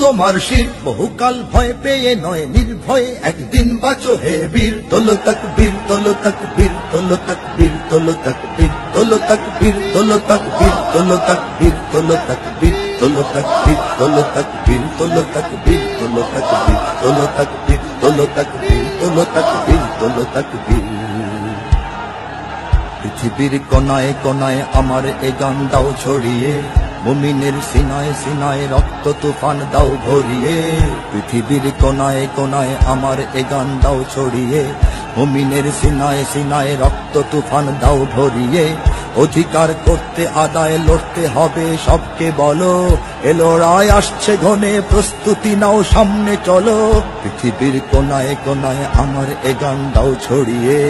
তোমার শির, বহুকাল ভয় পেয়ে নয় নির্ভয়ে একদিন বাঁচো হে বীর। তোলো তাকবীর, তোলো তাকবীর, তোলো তাকবীর, তোলো তাকবীর, তোলো তাকবীর, তোলো তাকবীর, তোলো তাকবীর, তোলো তাকবীর, তোলো তাকবীর, তোলো তাকবীর, তোলো তাকবীর, তোলো তাকবীর, তোলো তাকবীর, তোলো তাকবীর, তোলো তাকবীর, তোলো তাকবীর। পৃথিবীর কোনায় কোনায় আমার এ গান দাও ছড়িয়ে, মুমিনের সিনায় সিনায় রক্ত তুফান দাও ভরিয়ে। পৃথিবীর কোনায় কোনায় আমার এ গান দাও ছড়িয়ে, মুমিনের সিনায় সিনায় রক্ত তুফান দাও ভরিয়ে। অধিকার করতে আদায় লড়তে হবে সবকে বলো, এ লড়াই আসছে ঘনে প্রস্তুতি নাও সামনে চলো। পৃথিবীর কোনায় কোনায় আমার এ গান দাও ছড়িয়ে।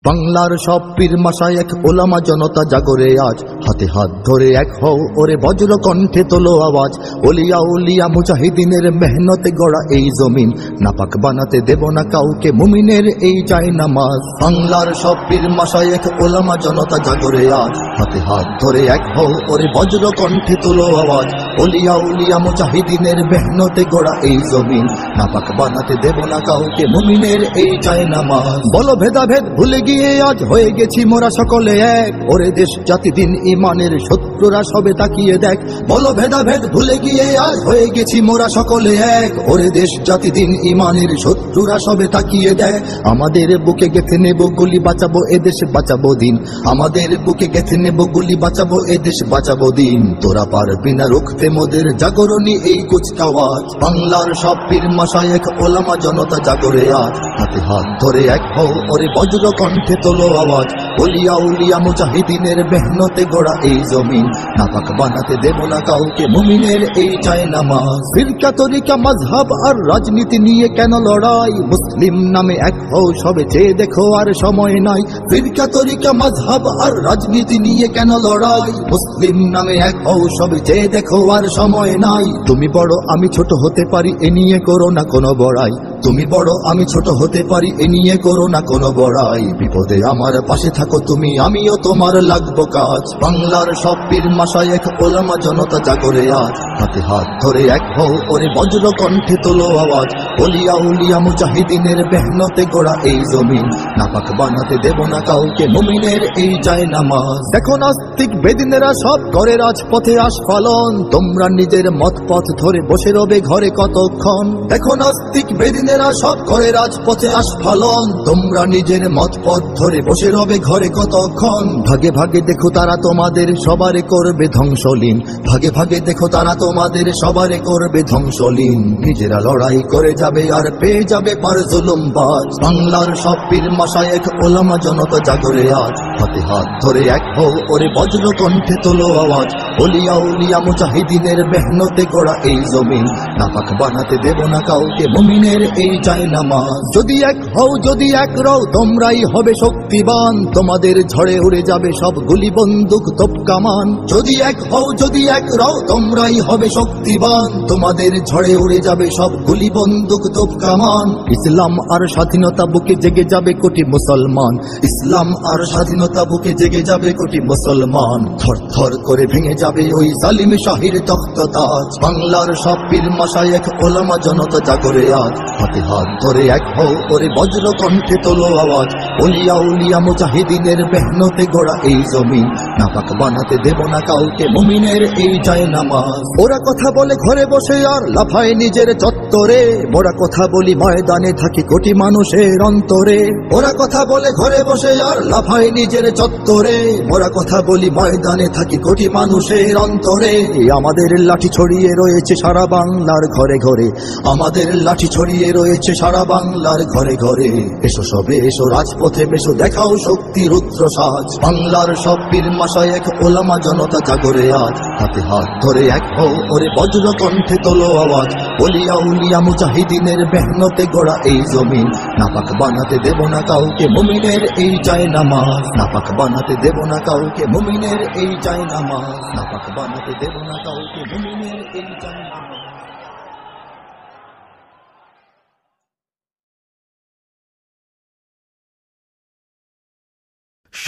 বাংলার সব পীর মাশায়েখ ওলামা জনতা জাগরে আজ, হাতে হাত ধরে এক হও ওরে বজ্র কণ্ঠে তোলো আওয়াজ। ওলিয়া উলিয়া মুজাহিদিনের মেহনতে গড়া এই জমিন, নাপাক বানাতে দেব না কাউকে মুমিনের এই চাই নামাজ। বাংলার সব পীর মাশায়েখ ওলামা জনতা জাগরে আজ, হাতে হাত ধরে এক হও ওরে বজ্র কণ্ঠে তোলো আওয়াজ। ওলিয়া উলিয়া মুজাহিদিনের মেহনতে গড়া এই জমিন, নাপাক বানাতে দেব না কাউকে মুমিনের এই চাই নামাজ। বলো ভেদাভেদ ভুলে গিয়ে আজ হয়ে গেছি মোরা সকলে এক, ওরে দেশ জাতি দিন ইমানের শত্রুরা সবে তাকিয়ে দেখ। বলো ভেদাভেদ ভুলে গিয়ে আজ হয়ে গেছি মোরা সকলে এক, ওরে দেশ জাতি দিন ইমানের শত্রুরা সবে তাকিয়ে দেখ। আমাদের বুকে গেঁথে নেব গুলি, বাঁচাবো এদেশ বাঁচাবো দিন। আমাদের বুকে গেঁথে নেব গুলি, বাঁচাবো এদেশ বাঁচাবো দিন। তোরা পারবি না রুখতে মোদের জাগরণী এই কুচকাওয়াজ। বাংলার সব পীর মাশায়েখ ওলামা জনতা জাগরে আজ, হাতে হাত ধরে এক হও ওরে বজ্র কণ্ঠে তোলো আওয়াজ। ওলিয়া উলিয়া মুজাহিদিনের মেহনতে গড়া এই জমিন, নাপাক বানাতে দেব না কাউকে মুমিনের এই চাই নামাজ। ফিরকা তরিকা মাযহাব আর রাজনীতি নিয়ে কেন লড়াই, মুসলিম নামে এক হও সবে চেয়ে দেখো আর সময় নাই। ফিরকা তরিকা মাযহাব আর রাজনীতি নিয়ে কেন লড়াই, মুসলিম নামে এক হও সবে চেয়ে দেখো আর সময় নাই। তুমি বড় আমি ছোট হতে পারি এ নিয়ে করো না কোনো বড়াই, তুমি বড় আমি ছোট হতে পারি এ নিয়ে করো না কোনো বড়াই। বিপদে আমার পাশে থাকো তুমি, আমিও তোমার লাগবো কাজ। বাংলার সব পীর মাশায়েখ ওলামা জনতা জাগরে আজ, হাতে হাত ধরে এক হও ওরে বজ্র কণ্ঠে তোলো আওয়াজ। ওলিয়া উলিয়া মুজাহিদিনের মেহনতে গড়া এই জমিন, নাপাক বানাতে দেব না কাউকে মুমিনের এই চাই নামাজ। দেখো নাস্তিক বেদিনেরা সব করে রাজপথে আস্ফালন, তোমরা নিজের মত পথ ধরে বসে রবে ঘরে কতক্ষণ। দেখো নাস্তিক বেদিনেরা সব করে রাজপথে আস্ফালন, তোমরা নিজের মত পথ ধরে বসে রবে ঘরে কতক্ষণ। ভাগে ভাগে দেখো তারা তোমাদের সবারে করবে ধ্বংসলীন, ভাগে ভাগে দেখো তারা তোমাদের সবারে করবে ধ্বংসলীন। নিজেরা লড়াই করে যাবে আর পেয়ে যাবে পার জুলুমবাজ। বাংলার সব পীর মাশায়েখ ওলামা জনতা জাগরে আজ, হাতে হাত ধরে এক হও ওরে বজ্র কণ্ঠে তোলো আওয়াজ। ওলিয়া উলিয়া মুজাহিদিনের মেহনতে গড়া এই জমিন, নাপাক বানাতে দেব না কাউকে মুমিনের এই চাই নামাজ। যদি এক হও যদি এক রও তোমরাই হবে শক্তিবান, তোমাদের ঝড়ে উড়ে যাবে সব গুলি বন্দুক তোপ কামান। যদি এক হও যদি এক রও তোমরাই হবে শক্তিবান, তোমাদের ঝড়ে উড়ে যাবে সব গুলি বন্দুক তোপ কামান। ইসলাম আর স্বাধীনতা বুকে জেগে যাবে কোটি মুসলমান, ইসলাম আর স্বাধীনতা বুকে জেগে যাবে কোটি মুসলমান। থর থর করে ভেঙে যাবে ওই জালিম শাহির তখ্ততাজ। বাংলার সব পীর মাশায়েখ ওলামা জনতা জাগরে আজ, হাতে হাত ধরে এক হও ওরে বজ্র কণ্ঠে তোলো আওয়াজ। ওলিয়া উলিয়া মুজাহিদিনের মেহনতে গড়া এই জমিন, নাপাক বানাতে দেব না কাউকে মুমিনের এই চাই নামাজ। ওরা কথা বলে ঘরে বসে আর লাফায় নিজের চত্বরে, মোরা কথা বলি ময়দানে থাকি কোটি মানুষের অন্তরে। ওরা কথা বলে ঘরে বসে আর লাফায় নিজের চত্বরে, মোরা কথা বলি ময়দানে থাকি কোটি মানুষের অন্তরে। আমাদের লাঠি ছড়িয়ে রয়েছে সারা বাংলার ঘরে ঘরে, আমাদের লাঠি ছড়িয়ে রয়েছে সারা বাংলার ঘরে ঘরে। এসো সবে এসো রাজপথে বেশো দেখাও শক্তি রুদ্র সাজ। বাংলার সব পীর মাশায়েখ ওলামা জনতা জাগরে আজ, হাতে হাত ধরে এক হও ওরে বজ্র কণ্ঠে তোলো আওয়াজ। ওলিয়া উলিয়া মুজাহিদিনের মেহনতে গড়া এই জমিন, নাপাক বানাতে দেব না কাউকে মুমিনের এই চাই নামাজ। নাপাক বানাতে দেব না কাউকে মুমিনের এই চাই নামাজ। নাপাক বানাতে দেব না কাউকে মুমিনের এই চাই নামাজ।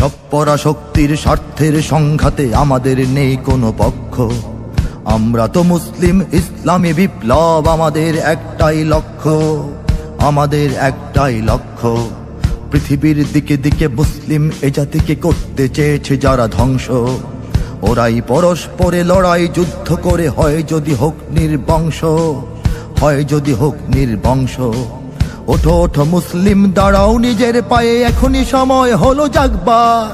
সব পরাশক্তির স্বার্থের সংঘাতে আমাদের নেই কোনো পক্ষ। আমরা তো মুসলিম, ইসলামী বিপ্লব আমাদের একটাই লক্ষ্য, আমাদের একটাই লক্ষ্য। পৃথিবীর দিকে দিকে মুসলিম এ জাতিকে করতে চেয়েছে যারা ধ্বংস, ওরাই পরস্পরে লড়াই যুদ্ধ করে হয় যদি হোক নির্বংশ, হয় যদি হোক নির্বংশ। ওঠো ওঠো মুসলিম দাঁড়াও নিজের পায়ে, এখনই সময় হলো জাগবার।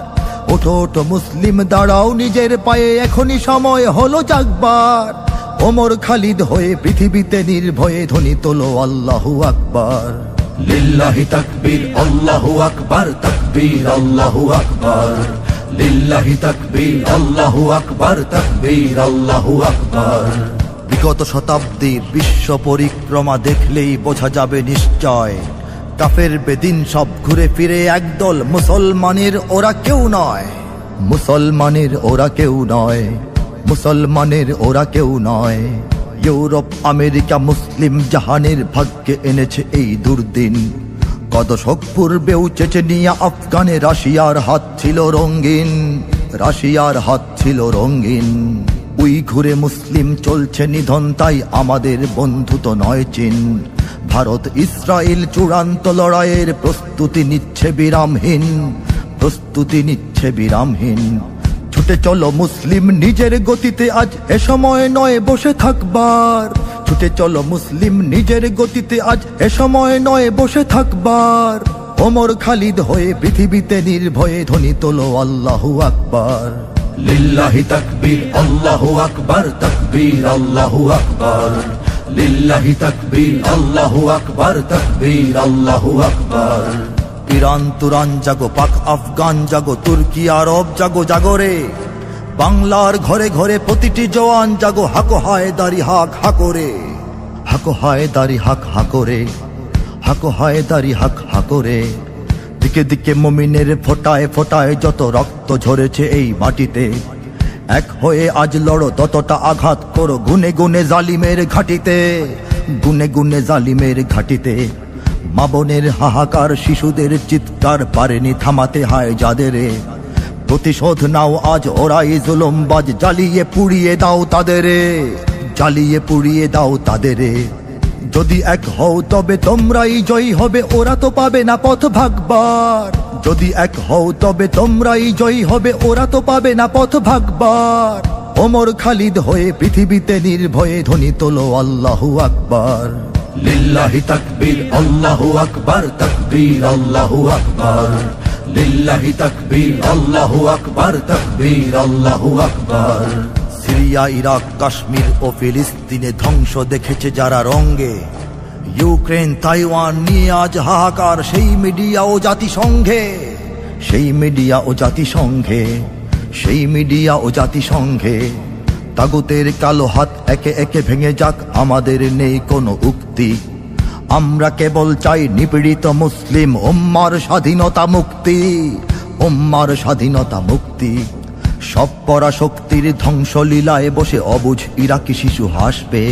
ওঠো ওঠো মুসলিম দাঁড়াও নিজের পায়ে, এখনই সময় হলো জাগবার। ওমর খালিদ হয়ে পৃথিবীতে নির্ভয়ে ধ্বনি তোলো আল্লাহু আকবার। লিল্লাহি তাকবীর, আল্লাহু আকবার, তাকবীর, আল্লাহু আকবার। লিল্লাহি তাকবীর, আল্লাহু আকবার, তাকবীর, আল্লাহু আকবার। বিগত শতাব্দীর বিশ্ব পরিক্রমা দেখলেই বোঝা যাবে নিশ্চয়, কাফের বেদিন সব ঘুরে ফিরে একদল, মুসলমানের ওরা কেউ নয়, মুসলমানের ওরা কেউ নয়, মুসলমানের ওরা কেউ নয়। ইউরোপ আমেরিকা মুসলিম জাহানের ভাগ্যে এনেছে এই দুর্দিন। কত শক পূর্বেও চেচেনিয়া আফগানে রাশিয়ার হাত ছিল রঙিন, রাশিয়ার হাত ছিল রঙিন। উইঘুরে মুসলিম চলছে নিধন, তাই আমাদের বন্ধু তো নয় চীন। ভারত ইসরায়েল চূড়ান্ত লড়াইয়ের প্রস্তুতি নিচ্ছে বিরামহীন, প্রস্তুতি নিচ্ছে বিরামহীন। ছুটে চলো মুসলিম নিজের গতিতে, আজ এ সময় নয় বসে থাকবার। ছুটে চলো মুসলিম নিজের গতিতে, আজ এ সময় নয় বসে থাকবার। ওমর খালিদ হয়ে পৃথিবীতে নির্ভয়ে ধ্বনি তোলো আল্লাহু আকবার। লিল্লাহি তাকবীর, আল্লাহু আকবার, তাকবীর, আল্লাহু আকবার। লিল্লাহি তাকবীর, আল্লাহু আকবার, তাকবীর, আল্লাহু আকবার। ইরান তুরান জাগো, পাক আফগান জাগো, তুর্কি আরব জাগো, জাগরে বাংলার ঘরে ঘরে প্রতিটি জওয়ান জাগো। হাকো হায়দারি হাক হাকরে, হাকো হায়দারি হাক হাকরে, হাকো হায়দারি হাক হাকরে। দিকে দিকে মুমিনের ফোটায় ফোটায় যত রক্ত ঝরেছে এই মাটিতে, এক হয়ে আজ লড়ো, ততটা আঘাত করো গুনে গুনে জালিমের ঘাটিতে, গুনে গুনে জালিমের ঘাটিতে। মা বোনের হাহাকার, শিশুদের চিৎকার পারেনি থামাতে হয় যাদেরে। প্রতিশোধ নাও আজ ওরাই জুলুমবাজ, জ্বালিয়ে পুড়িয়ে দাও তাদেরে, জ্বালিয়ে পুড়িয়ে দাও তাদেরে। যদি এক হও তবে তোমরাই জয়ী হবে, ওরা তো পাবে না পথ ভাগবার। যদি এক হও তবে তোমরাই জয়ী হবে, ওরা তো পাবে না পথ ভাগবার। ওমর খালিদ হয়ে পৃথিবীতে নির্ভয়ে ধ্বনি তোলো আল্লাহু আকবার। লিল্লাহি তাকবীর, আল্লাহু আকবার, তাকবীর, আল্লাহু আকবার। লিল্লাহি তাকবীর, আল্লাহু আকবার, তাকবীর, আল্লাহু আকবার। সিরিয়া ইরাক কাশ্মীর ও ফিলিস্তিনে ধ্বংস দেখেছে যারা রঙ্গে, ইউক্রেন তাইওয়ান নিয়ে আজ হাহাকার সেই মিডিয়া ও জাতিসংঘে, সেই মিডিয়া ও জাতিসংঘে, সেই মিডিয়া ও জাতিসংঘে। তাগুতের কালো হাত একে একে ভেঙে যাক, আমাদের নেই কোনো উক্তি। আমরা কেবল চাই নিপীড়িত মুসলিম উম্মার স্বাধীনতা মুক্তি, উম্মার স্বাধীনতা মুক্তি। সব পরাশক্তির ধ্বংসলীলায় বসে অবুঝ ইরাকি শিশু হাসবে।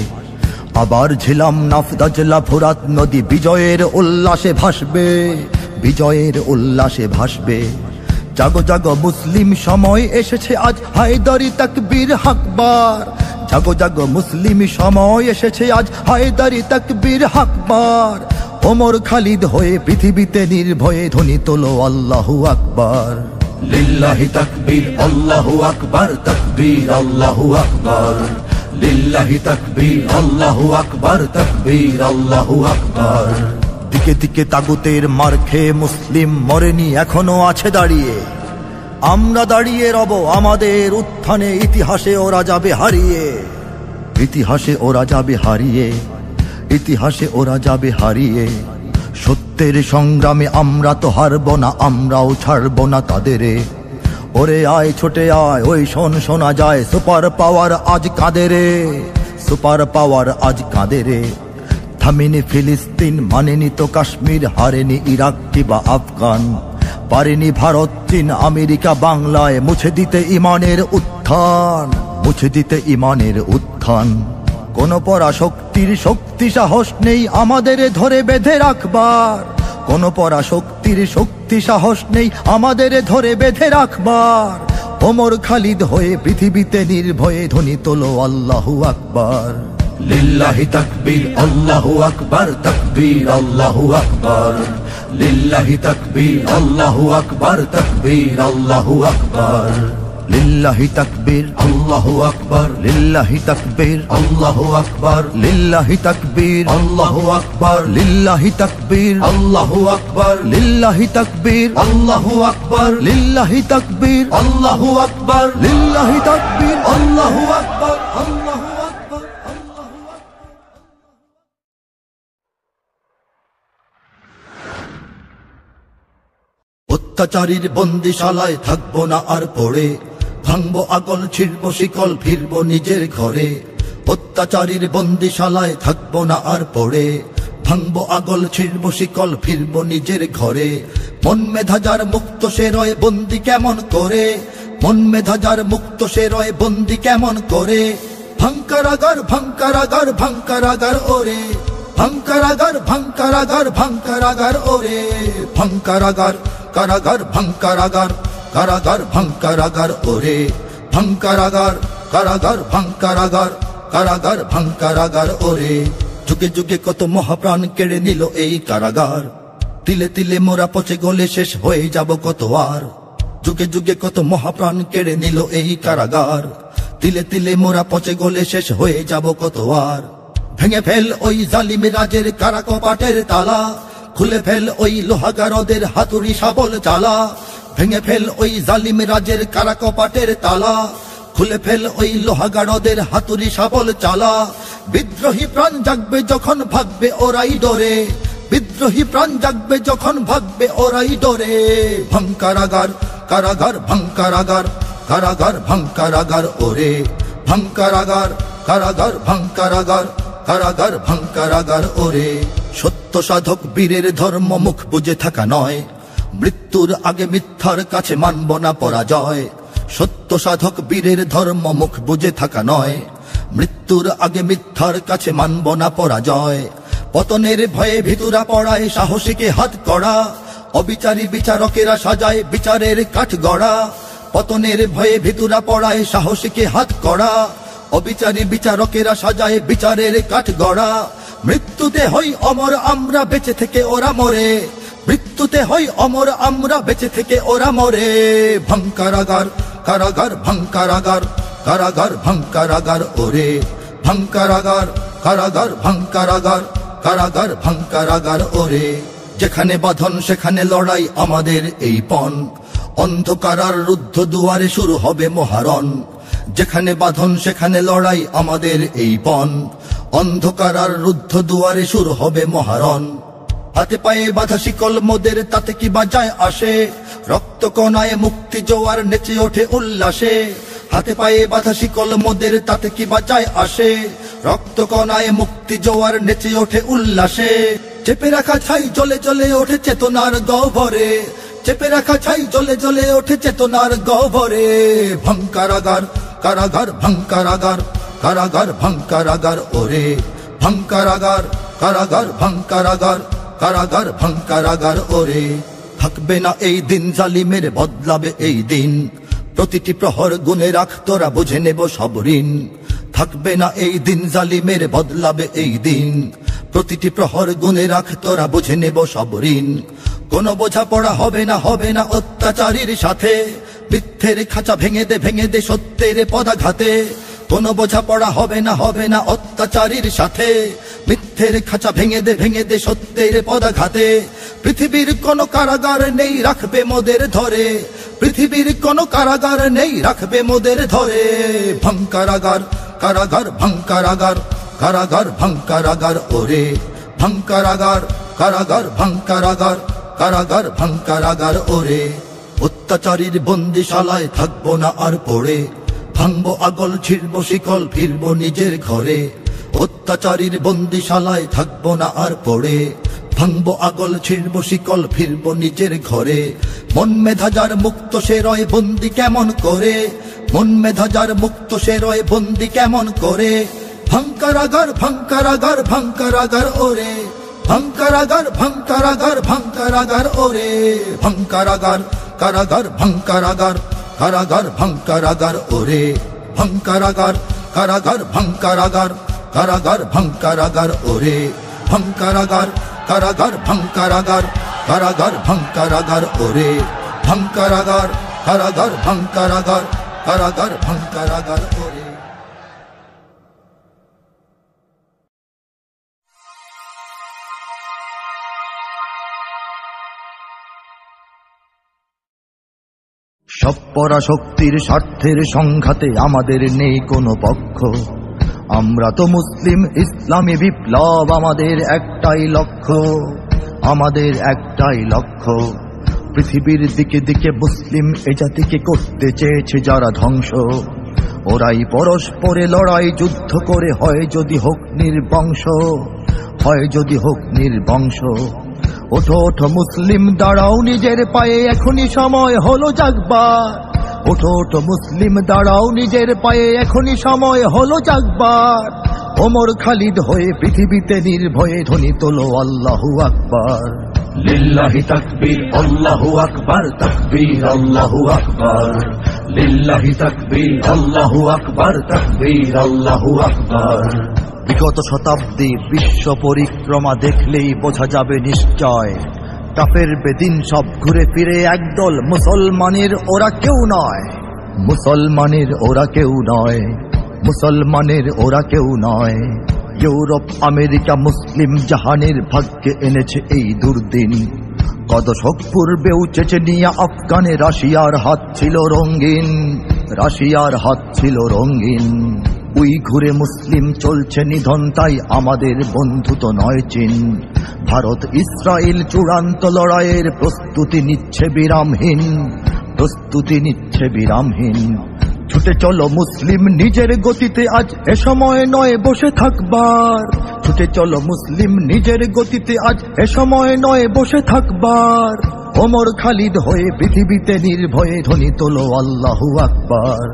আবার ঝিলাম নাফদাজলা ফোরাত নদী বিজয়ের উল্লাসে ভাসবে, বিজয়ের উল্লাসে ভাসবে। জাগো জাগো মুসলিম সময় এসেছে আজ, হায়দারি তাকবীর হাকবার। জাগো জাগো মুসলিম সময় এসেছে আজ, হায়দারি তাকবীর হাকবার। ওমর খালিদ হয়ে পৃথিবীতে নির্ভয়ে ধ্বনি তোলো আল্লাহু আকবার। লিল্লাহি তাকবীর, আল্লাহু আকবার, তাকবীর, আল্লাহু আকবার। লিল্লাহি তাকবীর, আল্লাহু আকবার, তাকবীর, আল্লাহু আকবার। দিকে দিকে তাগুতের মার খেয়ে মুসলিম মরেনি, এখনো আছে দাঁড়িয়ে। আমরা দাঁড়িয়ে রব আমাদের উত্থানে, ইতিহাসে ওরা যাবে হারিয়ে, ইতিহাসে ওরা যাবে হারিয়ে, ইতিহাসে ওরা যাবে হারিয়ে। সত্যের সংগ্রামে আমরা তো হারব না, আমরাও ছাড়ব না তাদেরে। ওরে আয় ছোটে আয়, ওই শোন শোনা যায়, সুপার পাওয়ার আজ কাঁদে রে, সুপার পাওয়ার আজ কাঁদে রে। থামেনি ফিলিস্তিন, মানেনি তো কাশ্মীর, হারেনি ইরাক কিবা আফগান। পারেনি ভারত চীন আমেরিকা বাংলায় মুছে দিতে ইমানের উত্থান, মুছে দিতে ইমানের উত্থান। কোন পরাশক্তির শক্তি সাহস নেই আমাদের ধরে বেঁধে রাখবার, কোন পরাশক্তির শক্তি সাহস নেই আমাদের ধরে বেঁধে রাখবার। ওমর খালিদ হয়ে পৃথিবীতে নির্ভয়ে ধ্বনি তোলো আল্লাহু আকবার। লিল্লাহি তাকবীর আল্লাহু আকবার, তাকবীর আল্লাহু আকবার। লিল্লাহি তাকবীর আল্লাহু আকবার, তাকবীর আল্লাহু আকবার। লিল্লাহি তাকবীর আল্লাহু আকবার, লিল্লাহি তাকবীর আল্লাহু আকবার। লিল্লাহি তাকবীর আল্লাহু আকবার, লিল্লাহি তাকবীর আল্লাহু আকবার। লিল্লাহি তাকবীর আল্লাহু আকবার, লিল্লাহি তাকবীর আল্লাহু আকবার। লিল্লাহি তাকবীর আল্লাহু আকবার, আল্লাহু আকবার, আল্লাহু আকবার। অত্যাচারীর বন্দিশালায় থাকবো না আর পড়ে, ভাঙবো আগল ছিড়বো শিকল ফিরবো নিজের ঘরে। অত্যাচারীর বন্দিশালায় থাকবো না আর পড়ে, ভাঙবো আগল ছিড়বো শিকল ফিরবো নিজের ঘরে। মন মেধা যার মুক্ত সে রয় বন্দি কেমন করে, মন মেধা যার মুক্ত সে রয় বন্দি কেমন করে। ভাঙকারাগার ভাঙকারাগার ভাঙকারাগার ওরে, ভাঙকারাগার ভাঙকারাগার ভাঙকারাগার ওরে। ভাঙকারাগার কারাগার ভাঙকারাগার, কারাগার ভাঙকারাগার ওরে। ভাঙকারাগার কারাগার ভাঙকারাগার, কারাগার ভাঙকারাগার ওরে। যুগে যুগে কত মহাপ্রাণ কেড়ে নিল এই কারাগার, তিলে তিলে মোরা পচে গলে শেষ হয়ে যাব কত আর। যুগে যুগে কত মহাপ্রাণ কেড়ে নিল এই কারাগার, তিলে তিলে মোরা পচে গলে শেষ হয়ে যাব কত আর। ভেঙে ফেল ওই জালিম রাজের কারা কপাটের তালা, খুলে ফেল ওই লোহাগারদের হাতুড়ি শাবল চালা। ভেঙে ফেল ওই জালিম রাজের কারা কপাটের তালা, খুলে ফেল ওই লোহাগারদের হাতুড়ি শাবল চালা। বিদ্রোহী প্রাণ জাগবে যখন ভাগবে ওরাই ডরে, বিদ্রোহী প্রাণ জাগবে যখন ভাগবে ওরাই ডরে। ভাঙকারাগার কারাগার ভাঙকারাগার, কারাগার ভাঙকারাগার ওরে। ভাঙকারাগার কারাগার ভাঙকারাগার, কারাগার ভাঙকারাগার ওরে। সত্য সাধক বীরের ধর্ম মুখ বুঝে থাকা নয়, মৃত্যুর আগে মিথ্যার কাছে মানব না পরাজয়। সত্য সাধক বীরের ধর্ম মুখ বুঝে থাকা নয়, মৃত্যুর আগে মিথ্যার কাছে মানব না পরাজয়। পতনের ভয়ে ভিতুরা পড়ায় সাহসীকে হাত করা, অবিচারী বিচারকেরা সাজায় বিচারের কাঠ গড়া। পতনের ভয়ে ভিতুরা পড়ায় সাহসীকে হাত করা, অবিচারী বিচারকেরা সাজায় বিচারের কাঠ গড়া। মৃত্যুতে হই অমর আমরা বেঁচে থেকে ওরা মরে, মৃত্যুতে হই অমর আমরা বেঁচে থেকে ওরা মরে। ভাঙকারাগার কারাগার ভাঙকারাগার, কারাগার ভাঙকারাগার ওরে। ভাঙকারাগার কারাগার ভাঙকারাগার, কারাগার ভাঙকারাগার ওরে। যেখানে বাঁধন সেখানে লড়াই আমাদের এই পণ, অন্ধকারার রুদ্ধ দুয়ারে শুরু হবে মহারণ। যেখানে বাঁধন সেখানে লড়াই আমাদের এই পণ, অন্ধকারার রুদ্ধ দুয়ারে শুরু হবে মহারণ। হাতে পায়ে বাঁধা শিকল মোদের তাতে কি বাজায় আসে, রক্ত কণায় মুক্তি জোয়ার নেচে ওঠে উল্লাসে। হাতে পায়ে বাঁধা শিকল মোদের তাতে কি বাজায় আসে, রক্ত কণায় মুক্তি জোয়ার নেচে ওঠে উল্লাসে। চেপে রাখা ছাই জ্বলে জ্বলে ওঠে চেতনার গহ্বরে, চেপে রাখা ছাই জ্বলে জ্বলে ওঠে চেতনার গহ্বরে। ভাঙকারাগার কারাগার ভাঙকারাগার, কারাগার ভাঙকারাগার ওরে। ভাঙকারাগার কারাগার ভাঙকারাগার, কারাগার ভাঙকারাগার ওরে। থাকবে না এই দিন জালিমের বদলাবে এই দিন, প্রতিটি প্রহর গুনে রাখ তোরা বুঝে নেব সব ঋণ। থাকবে না এই দিন জালিমের বদলাবে এই দিন, প্রতিটি প্রহর গুনে রাখ তোরা বুঝে নেব সব ঋণ। কোনো বোঝাপড়া হবে না অত্যাচারীর সাথে, মিথ্যের খাঁচা ভেঙে দে সত্যের পদাঘাতে। কোনো বোঝাপড়া হবে না অত্যাচারীর সাথে, মিথ্যের খাঁচা ভেঙে দে সত্যের পদাঘাতে। পৃথিবীর কোন কারাগার নেই রাখবে মোদের ধরে, পৃথিবীর কোন কারাগার নেই রাখবে মোদের ধরে। ভাঙকারাগার কারাগার ভাঙকারাগার, কারাগার ভাঙকারাগার ওরে। ভাঙকারাগার কারাগার ভাঙকারাগার, কারাগার ভাঙকারাগার ওরে। অত্যাচারীর বন্দিশালায় থাকবো না আর পড়ে, ভাঙবো আগল ছিড়বো শিকল ফিরবো নিজের ঘরে। অত্যাচারীর বন্দিশালায় থাকবো না আর পড়ে, ভাঙবো আগল ছিড়বো শিকল ফিরবো নিজের ঘরে। মন মেধা যার মুক্ত সে রয় বন্দি কেমন করে, মন মেধা যার মুক্ত সে রয় বন্দি কেমন করে। ভাঙকারাগার ভাঙকারাগার ভাঙকারাগার ওরে। ভঙ্কারাগার ভঙ্কারাগার ভঙ্কারাগার ওরে ভঙ্কারাগার কারাগার ভঙ্কারাগার কারাগার ভঙ্কারাগার ওরে ভঙ্কারাগার কারাগার ভঙ্কারাগার কারাগার ভঙ্কারাগার ওরে ভঙ্কারাগার কারাগার ভঙ্কারাগার কারাগার ভঙ্কারাগার ওরে ভঙ্কারাগার কারাগার ভঙ্কারাগার কারাগার ভঙ্কারাগার ওরে। সব পরাশক্তির স্বার্থের সংঘাতে আমাদের নেই কোনো পক্ষ। আমরা তো মুসলিম, ইসলামী বিপ্লব আমাদের একটাই লক্ষ্য, আমাদের একটাই লক্ষ্য। পৃথিবীর দিকে দিকে মুসলিম এ জাতিকে করতে চেয়েছে যারা ধ্বংস, ওরাই পরস্পরে লড়াই যুদ্ধ করে হয় যদি হোক নির্বংশ, হয় যদি হোক নির্বংশ। ওঠো ওঠো মুসলিম দাঁড়াও নিজের পায়ে, এখনই সময় হলো জাগবার। ওঠো ওঠো মুসলিম দাঁড়াও নিজের পায়ে, এখনই সময় হলো জাগবার। ওমর খালিদ হয়ে পৃথিবীতে নির্ভয়ে ধ্বনি তোলো আল্লাহু আকবার। লিল্লাহি তাকবীর আল্লাহু আকবার, তাকবীর আল্লাহু আকবার। লিল্লাহি তাকবীর আল্লাহু আকবার, তাকবীর আল্লাহু আকবার। বিগত শতাব্দীর বিশ্ব পরিক্রমা দেখলেই বোঝা যাবে নিশ্চয়, কাফের বেদিন সব ঘুরে ফিরে একদল, মুসলমানের ওরা কেউ নয়, মুসলমানের ওরা কেউ নয়, মুসলমানের ওরা কেউ নয়। ইউরোপ আমেরিকা মুসলিম জাহানের ভাগ্যে এনেছে এই দুর্দিন। কত শক পূর্বেও চেচেনিয়া আফগানে রাশিয়ার হাত ছিল রঙিন, রাশিয়ার হাত ছিল রঙিন। উইঘুরে মুসলিম চলছে নিধন, তাই আমাদের বন্ধু তো নয় চীন। ভারত ইসরায়েল চূড়ান্ত লড়াইয়ের প্রস্তুতি নিচ্ছে বিরামহীন, প্রস্তুতি নিচ্ছে বিরামহীন। ছুটে চলো মুসলিম নিজের গতিতে, আজ এ সময় নয় বসে থাকবার। ছুটে চলো মুসলিম নিজের গতিতে, আজ এ সময় নয় বসে থাকবার। ওমর খালিদ হয়ে পৃথিবীতে নির্ভয়ে ধ্বনি তোলো আল্লাহু আকবার।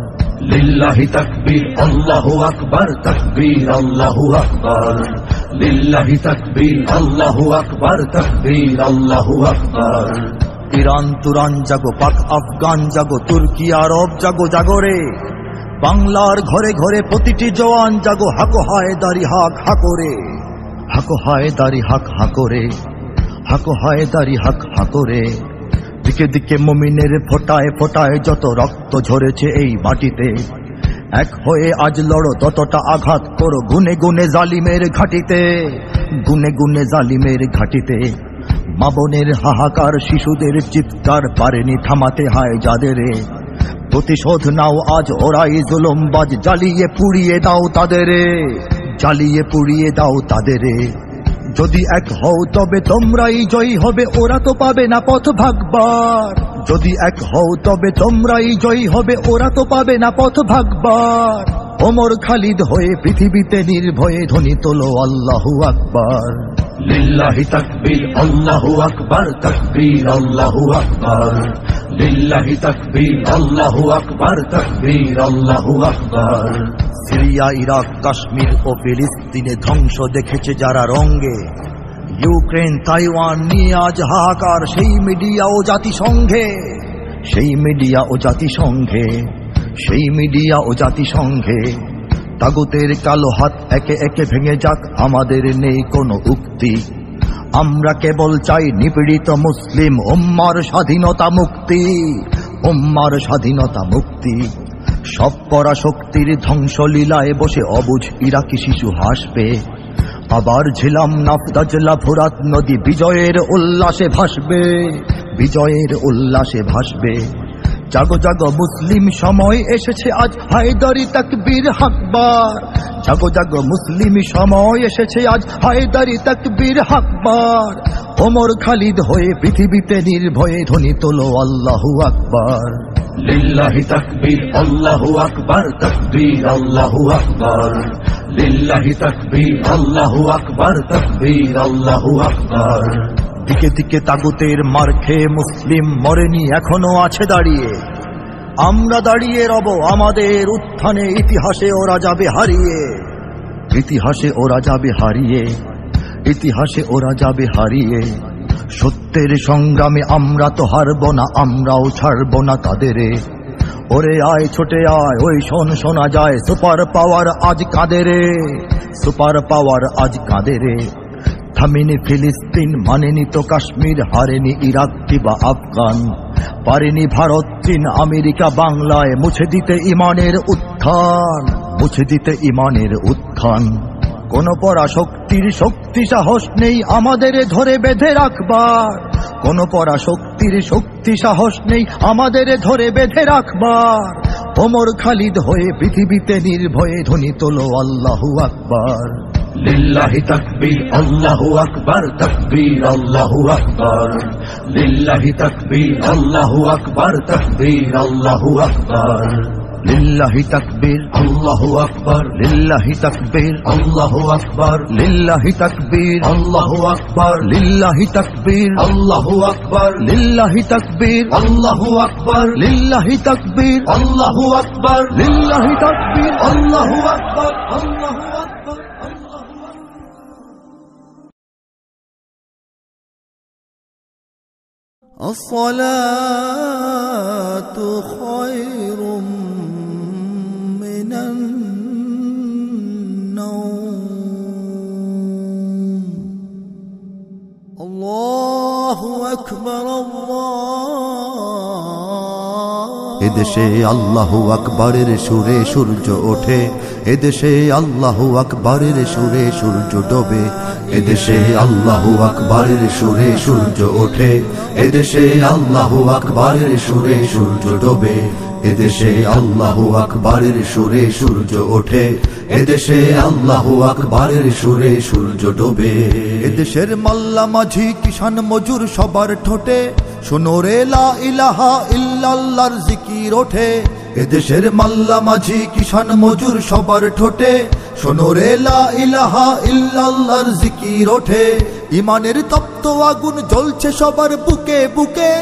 লিল্লাহি তাকবীর আল্লাহু আকবার, তাকবীর আল্লাহু আকবার। লিল্লাহি তাকবীর আল্লাহু আকবার, তাকবীর আল্লাহু আকবার। ইরান তুরান জাগো, পাক আফগান জাগো, তুর্কি আরব জাগো, জাগরে বাংলার ঘরে ঘরে প্রতিটি জওয়ান জাগো। হাকো হায়দারি হাক হাকরে, হাকো হায়দারি হাক হাকরে, হাকো হায়দারি হাক হাকরে। দিকে দিকে মুমিনের ফোটায় ফোটায় যত রক্ত ঝরেছে এই মাটিতে, এক হয়ে আজ লড়ো ততটা আঘাত করো গুনে গুনে জালিমের ঘাটিতে, গুনে গুনে জালিমের ঘাটিতে। মা বোনের হাহাকার, শিশুদের চিৎকার পারেনি থামাতে হয় যাদেরে। প্রতিশোধ নাও আজ ওরাই জুলুমবাজ, জ্বালিয়ে পুড়িয়ে দাও তাদেরে, জ্বালিয়ে পুড়িয়ে দাও তাদেরে। যদি এক হও তবে তোমরাই জয়ী হবে, ওরা তো পাবে না পথ ভাগবার। যদি এক হও তবে তোমরাই জয়ী হবে, ওরা তো পাবে না পথ ভাগবার। ওমর খালিদ হয়ে পৃথিবীতে নির্ভয়ে ধ্বনি তোলো আল্লাহু আকবার। লিল্লাহি তাকবীর আল্লাহু আকবার, তাকবীর আল্লাহু আকবার। লিল্লাহি তাকবীর আল্লাহু আকবার, তাকবীর আল্লাহু আকবার। সিরিয়া ইরাক কাশ্মীর ও ফিলিস্তিনে ধ্বংস দেখেছে যারা রঙ্গে, ইউক্রেন তাইওয়ান নিয়ে আজ হাহাকার সেই মিডিয়া ও জাতিসংঘে, সেই মিডিয়া ও জাতিসংঘে, সেই মিডিয়া ও জাতিসংঘে। তাগুতের কালো হাত একে একে ভেঙে যাক, আমাদের নেই কোনো উক্তি। আমরা কেবল চাই নিপীড়িত মুসলিম উম্মার স্বাধীনতা মুক্তি, উম্মার স্বাধীনতা মুক্তি। সব পরাশক্তির ধ্বংসলীলায় বসে অবুঝ ইরাকি শিশু হাসবে। আবার ঝিলাম নাফদাজলা ফোরাত নদী বিজয়ের উল্লাসে ভাসবে, বিজয়ের উল্লাসে ভাসবে। জাগো জাগো মুসলিম সময় এসেছে আজ হায়দারি তাকবীর হাকবার। জাগো জাগো মুসলিম সময় এসেছে আজ হায়দারি তাকবীর হাকবার। ওমর খালিদ হয়ে পৃথিবীতে নির্ভয়ে ধ্বনি তোলো আল্লাহু আকবার। লিল্লাহি তাকবীর আল্লাহু আকবার, তাকবীর আল্লাহু আকবার। লিল্লাহি তাকবীর আল্লাহু আকবার, তাকবীর আল্লাহু আকবার। দিকে দিকে তাগুতের মার খেয়ে মুসলিম মরেনি, এখনো আছে দাঁড়িয়ে। আমরা দাঁড়িয়ে রব আমাদের উত্থানে, ইতিহাসে ওরা যাবে হারিয়ে, ইতিহাসে ওরা যাবে হারিয়ে। ইতিহাসে ওরা যাবে হারিয়ে। সত্যের সংগ্রামে আমরা তো হারব না, আমরাও ছাড়ব না তাদেরে। ওরে আয় ছোটে আয়, ওই শোনা যায় সুপার পাওয়ার আজ কাঁদে রে, সুপার পাওয়ার আজ কাঁদে রে। থামেনি ফিলিস্তিন, মানেনি তো কাশ্মীর, হারেনি ইরাক কিবা আফগান, পারেনি ভারত চীন আমেরিকা বাংলায় মুছে দিতে ইমানের উত্থান, মুছে দিতে ইমানের উত্থান। কোন পরাশক্তির শক্তি সাহস নেই আমাদের ধরে বেঁধে রাখবার, কোন পরাশক্তির শক্তি সাহস নেই আমাদের ধরে বেঁধে রাখবার। ওমর খালিদ হয়ে পৃথিবীতে নির্ভয়ে ধ্বনি তোলো আল্লাহু আকবার। লিল্লাহি তাকবীর আল্লাহু আকবার, তাকবীর আল্লাহু আকবার। লিল্লাহি তাকবীর আল্লাহু আকবার, তাকবীর আল্লাহু আকবার। লিল্লাহি তাকবীর আল্লাহু আকবার, লিল্লাহি তাকবীর আল্লাহু আকবার। লিল্লাহি তাকবীর আল্লাহু আকবার, লিল্লাহি তাকবীর আল্লাহু আকবার। লিল্লাহি তাকবীর আল্লাহু আকবার, লিল্লাহি তাকবীর আল্লাহু আকবার। লিল্লাহি তাকবীর আল্লাহু আকবার, আল্লাহু আকবার। الصلاة خير من النوم الله أكبر এদেশে আল্লাহু আকবরের সুরে সূর্য ওঠে, এদেশে আল্লাহু আকবরের সুরে সূর্য ডোবে। এদেশে আল্লাহু আকবরের সুরে সূর্য ওঠে, এদেশে আল্লাহু আকবরের সুরে সূর্য ডোবে। এদেশে আল্লাহু আকবরের সুরে সূর্য ওঠে, এদেশে আল্লাহু আকবরের সুরে সূর্য ডোবে। এদেশের মাল্লা মাঝি কিষান মজুর সবার ঠোঁটে শোনো রে লা ইলাহা ইল্লাল্লাহর জিকির ওঠে। এদেশের মাল্লা মাঝি কিষান মজুর সবার ঠোঁটে শোনো রে লা ইলাহা ইল্লাল্লাহর জিকির ওঠে। ইমানের তপ্ত আগুন জ্বলছে সবার বুকে বুকে,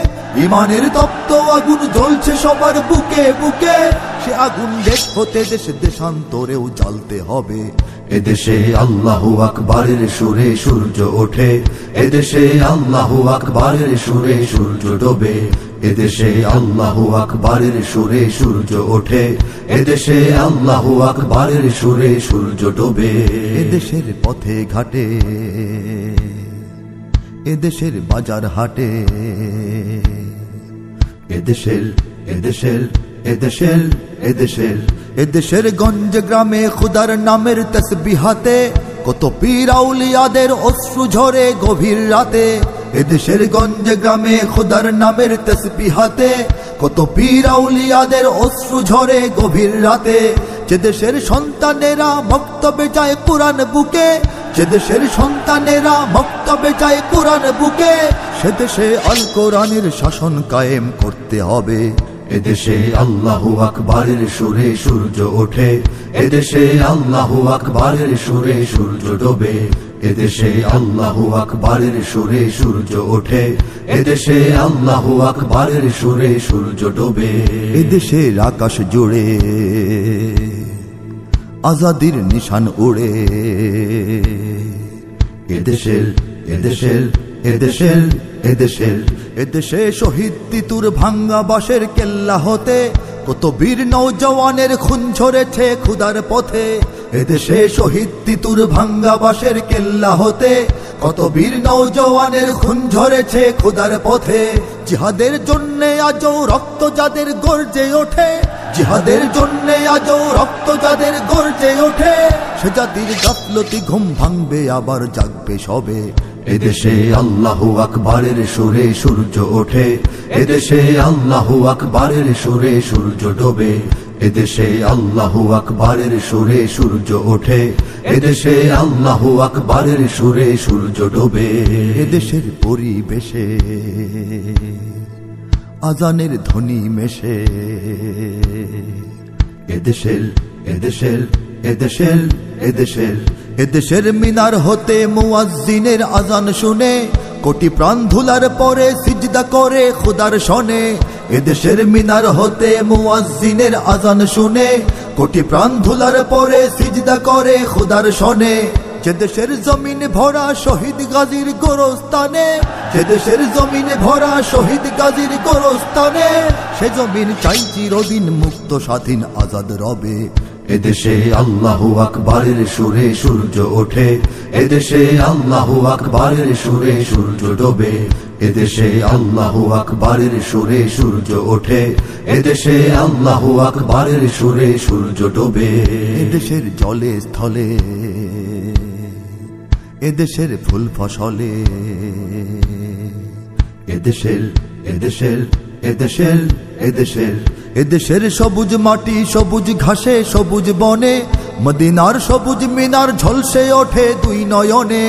ইমানের তপ্ত আগুন জ্বলছে সবার বুকে বুকে। সে আগুন দেশ হতে দেশ দেশান্তরেও জ্বালতে হবে। এদেশে আল্লাহু আকবরের সুরে সূর্য ওঠে, এদেশে আল্লাহু আকবরের সুরে সূর্য ডোবে। এদেশে আল্লাহু আকবরের সুরে সূর্য ওঠে, এদেশে আল্লাহু আকবরের সুরে সূর্য ডোবে। এদেশের পথে ঘাটে, এদেশের বাজার হাটে, এদেশের এদেশের এদেশের এদেশের এদেশের গঞ্জ গ্রামে খুদার নামের তসবিহাতে কত পীর আউলিয়াদের অশ্রু ঝরে গভীর রাতে। এদেশের গঞ্জ গ্রামে খুদার নামের তসবিহাতে কত পীর আউলিয়াদের অশ্রু ঝরে গভীর রাতে। যে দেশের সন্তানেরা মক্তবে যায় কুরআন বুকে, যে দেশের সন্তানেরা মক্তবে যায় কুরআন বুকে, সে দেশে আল কোরআনের শাসন কায়েম করতে হবে। এদেশে আল্লাহু আকবরের সুরে সূর্য ওঠে, এদেশে আল্লাহু আকবরের সুরে সূর্য ডোবে। এদেশে আল্লাহু আকবরের সুরে সূর্য ওঠে, এদেশে আল্লাহু আকবরের সুরে সূর্য ডোবে। এদেশের আকাশ জুড়ে আজাদির নিশান উড়ে। এদেশের এদেশের এদেশের এদেশের এদেশে শহীদ তিতুর ভাঙ্গা বাঁশের কেল্লা হতে কত বীর নওজওয়ানের খুন ঝরেছে খুদার পথে। এদেশে শহীদ তিতুর ভাঙ্গা বাঁশের কেল্লা হতে কত বীর নওজওয়ানের খুন ঝরেছে খুদার পথে। জিহাদের জন্যে আজও রক্ত যাদের গর্জে ওঠে, জিহাদের জন্যে আজও রক্ত যাদের গর্জে ওঠে, সে জাতির গাফলতি ঘুম ভাঙবে আবার জাগবে সবে। এদেশে আল্লাহু আকবরের সুরে সূর্য ওঠে, এদেশে আল্লাহু আকবরের সুরে সূর্য ডোবে। এদেশে আল্লাহু আকবরের সুরে সূর্য ওঠে, এদেশে আল্লাহু আকবরের সুরে সূর্য ডোবে। এদেশের পরিবেশে আজানের ধ্বনি মেশে। এদেশের এদেশের এদেশের এদেশের এদেশের মিনার হতে মুয়াজ্জিনের আজান শুনে কোটি প্রাণ ধুলার পরে সিজদা করে খুদার শনে। এদেশের মিনার হতে মুয়াজ্জিনের আজান শুনে কোটি প্রাণ ধুলার পরে সিজদা করে খুদার শনে। যে দেশের জমিন ভরা শহীদ গাজীর গোরস্তানে, যে দেশের জমিনে ভরা শহীদ গাজীর গোরস্তানে, সে জমিন চাই চিরদিন মুক্ত স্বাধীন আজাদ রবে। এদেশে আল্লাহু আকবারের সুরে সূর্য ওঠে, এদেশে আল্লাহু আকবারের সুরে সূর্য ডোবে। এদেশে আল্লাহু আকবারের সুরে সূর্য ওঠে, এদেশে আল্লাহু আকবারের সুরে সূর্য ডোবে। এদেশের জলে স্থলে, এদেশের ফুল ফসলে, এদেশের এদেশের এদেশের এদেশের এদেশের সবুজ মাটি সবুজ ঘাসে সবুজ বনে, মদিনার সবুজ মিনার ঝলসে ওঠে দুই নয়নে।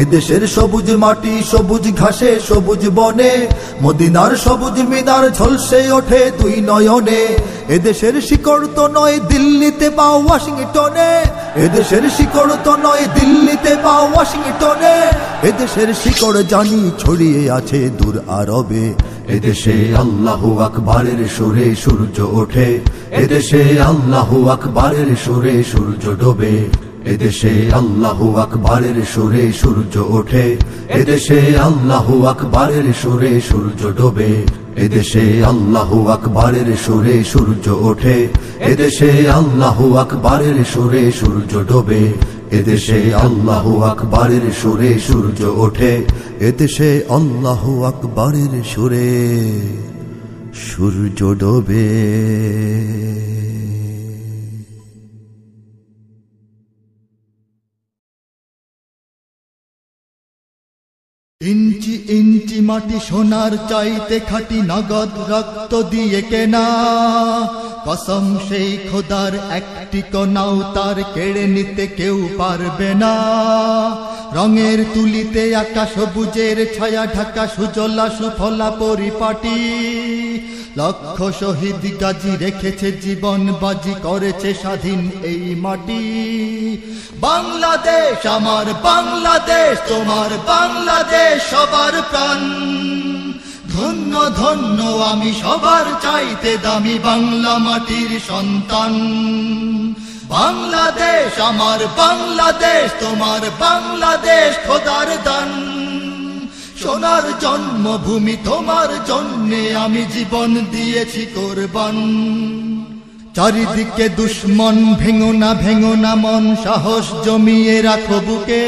এদেশের সবুজ মাটি সবুজ ঘাসে সবুজ বনে, মদিনার সবুজ মিনার ঝলসে ওঠে দুই নয়নে। এদেশের শিকড় তো নয় দিল্লিতে বা ওয়াশিংটনে, এদেশের শিকড় তো নয় দিল্লিতে বা ওয়াশিংটনে, এদেশের শিকড় জানি ছড়িয়ে আছে দূর আরবে। এদেশে আল্লাহু আকবারের সুরে সূর্য ওঠে, এদেশে আল্লাহু আকবারের সুরে সূর্য ডোবে। এদেশে আল্লাহু আকবারের সুরে সূর্য ওঠে, এদেশে আল্লাহু আকবারের সুরে সূর্য ডোবে। এদেশে আল্লাহু আকবারের সুরে সূর্য ওঠে, এদেশে আল্লাহু আকবারের সুরে সূর্য ডোবে। এদেশে আল্লাহু আকবারের সুরে সূর্য ওঠে, এদেশে আল্লাহু আকবারের সুরে সূর্য ডোবে। ইঞ্চি ইঞ্চি মাটি সোনার চাইতে খাঁটি নগদ রক্ত দিয়ে কেনা, কসম সেই খোদার একটি কণাও তার কেড়ে নিতে কেউ পারবে না। রঙের তুলিতে আকাশ সবুজের ছায়া ঢাকা সুজলা সুফলা পরিপাটি, লক্ষ শহীদ গাজী রেখেছে জীবন বাজি করেছে স্বাধীন এই মাটি। বাংলাদেশ আমার বাংলাদেশ, তোমার বাংলাদেশ সবার প্রাণ। ধন্য ধন্য আমি সবার চাইতে দামি বাংলা মাটির সন্তান। বাংলাদেশ আমার বাংলাদেশ, তোমার বাংলাদেশ খোদার দান। সোনার জন্মভূমি তোমার জন্যে আমি জীবন দিয়েছি কোরবান। চারিদিকে দুশ্মন ভেঙো না মন, সাহস জমিয়ে রাখো বুকে।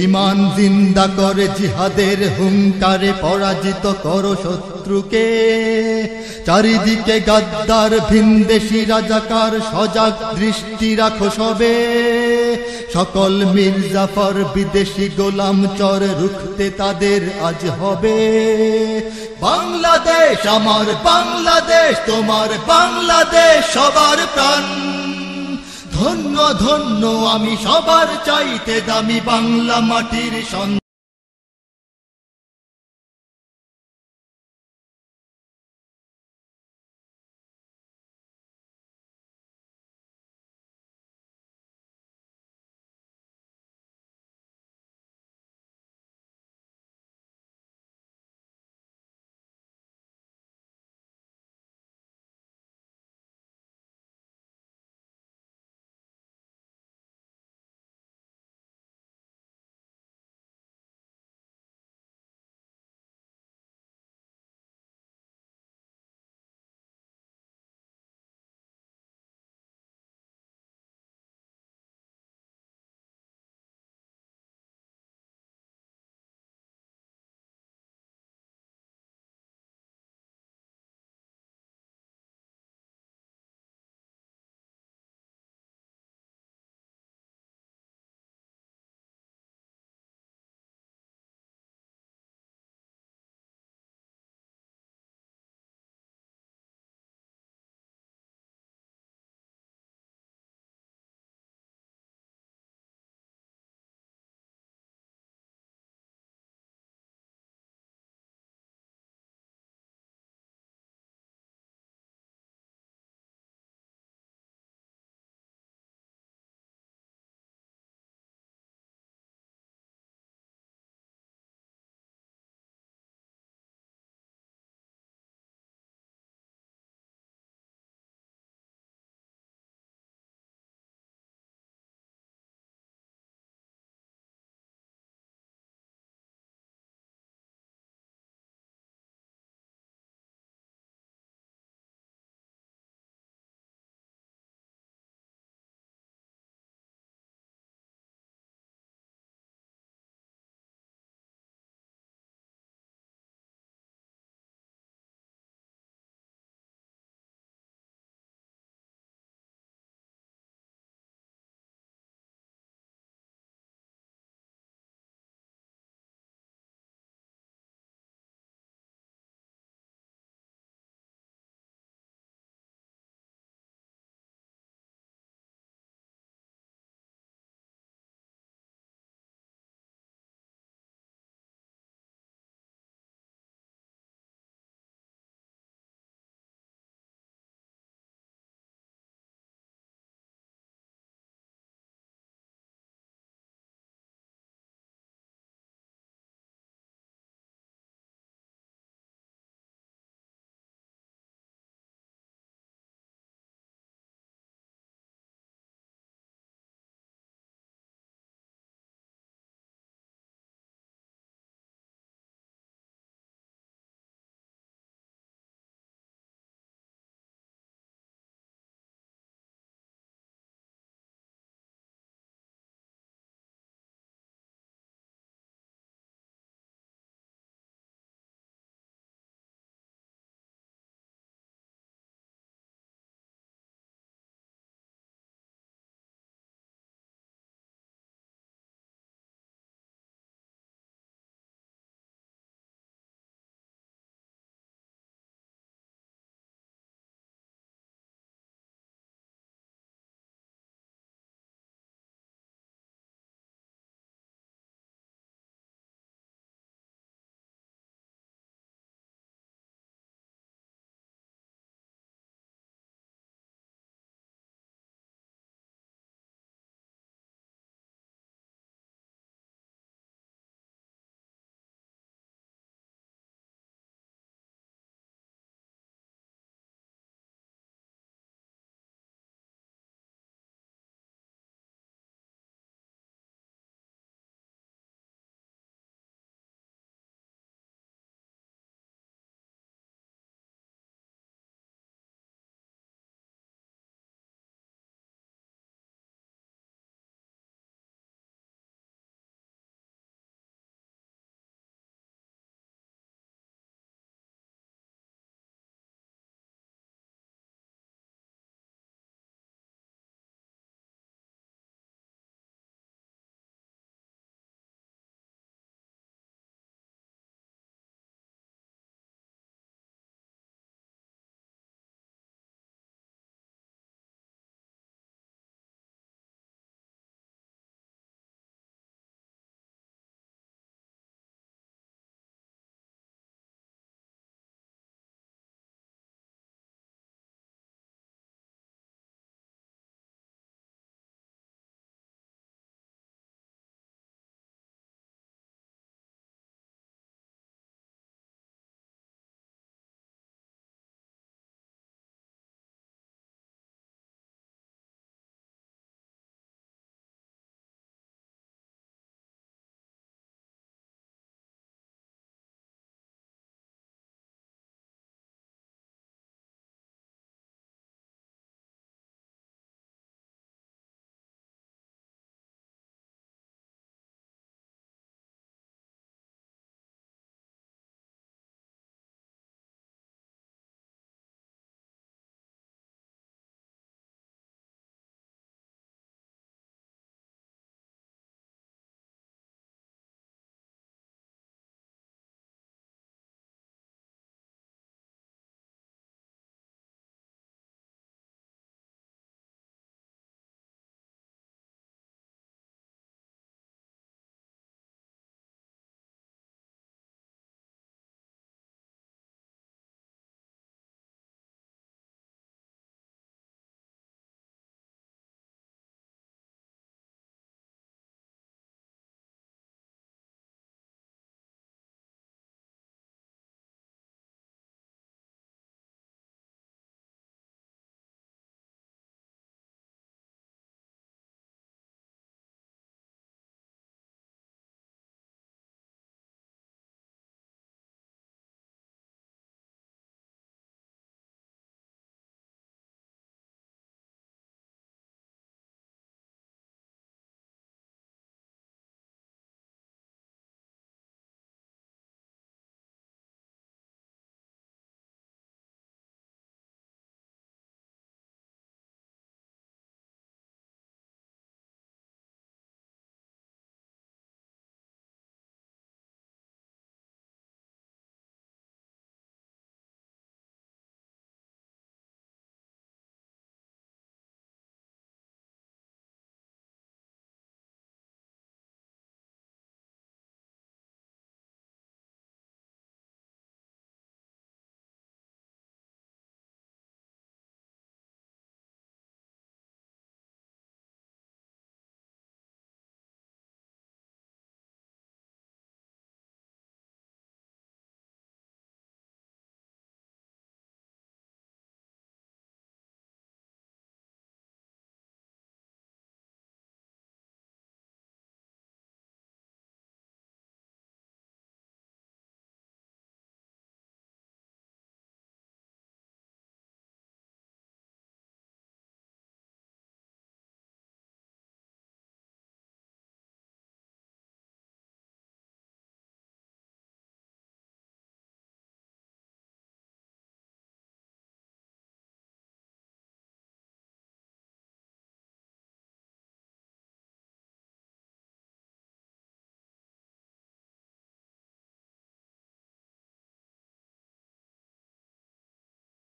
ইমান জিন্দা করে জিহাদের হুঙ্কারে পরাজিত করো শত্রুকে। চারিদিকে গাদ্দার ভিনদেশী রাজাকার, সজাগ দৃষ্টি রাখো সবে। সকল মির্জাফর বিদেশি গোলাম চর রুখতে তাদের আজ হবে। বাংলাদেশ আমার বাংলাদেশ, তোমার বাংলাদেশ সবার প্রাণ। ধন্য ধন্য আমি সবার চাইতে দামি বাংলা মাটির সন্তান।